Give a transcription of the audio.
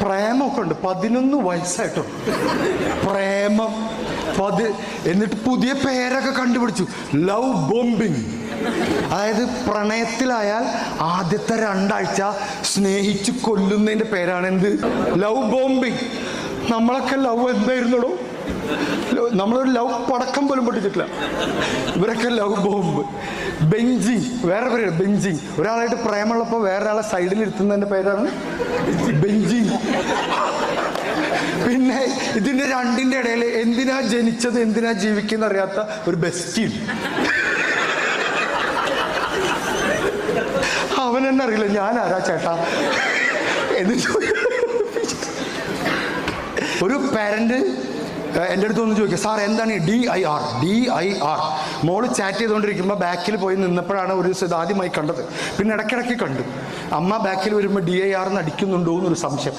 പ്രേമമൊക്കെ ഉണ്ട്. 11 വയസ്സായിട്ടോ പ്രേമം. എന്നിട്ട് പുതിയ പേരൊക്കെ കണ്ടുപിടിച്ചു, ലവ് ബോംബിങ്. അതായത് പ്രണയത്തിലായാൽ ആദ്യത്തെ 2 ആഴ്ച സ്നേഹിച്ച് കൊല്ലുന്നതിന്റെ പേരാണ് എന്ത്? Love bombing. നമ്മളൊക്കെ ലവ് എന്തായിരുന്നോ? നമ്മളൊരു ലവ് പടക്കം പോലും പൊട്ടിച്ചിട്ടില്ല. ഇവരൊക്കെ ലവ് ബോംബ്. ബെഞ്ചിങ്, വേറെ പേര് ബെഞ്ചിങ്. ഒരാളായിട്ട് പ്രേമുള്ളപ്പോൾ വേറൊരാളെ സൈഡിൽ ഇരുത്തുന്നതിന്റെ പേരാണ് ബെഞ്ചിങ്. പിന്നെ ഇതിന്റെ രണ്ടിന്റെ ഇടയിൽ എന്തിനാ ജനിച്ചത് എന്തിനാ ജീവിക്കുന്ന അറിയാത്ത ഒരു ബെസ്റ്റി. അവൻ എന്നെ അറിയില്ല, ഞാൻ ആരാ ചേട്ടാ എന്നിട്ട് ഒരു പാരന്റ് എൻ്റെ അടുത്ത് ഒന്ന് ചോദിക്കുക, സാർ എന്താണ് DIR? മോള് ചാറ്റ് ചെയ്തുകൊണ്ടിരിക്കുമ്പോൾ ബാക്കിൽ പോയി നിന്നപ്പോഴാണ് ഒരു ദിവസം ഇത് ആദ്യമായി കണ്ടത്. പിന്നെ ഇടയ്ക്കിടയ്ക്ക് കണ്ടു. അമ്മ ബാക്കിൽ വരുമ്പോൾ DIR എന്ന് അടിക്കുന്നുണ്ടോ എന്നൊരു സംശയം.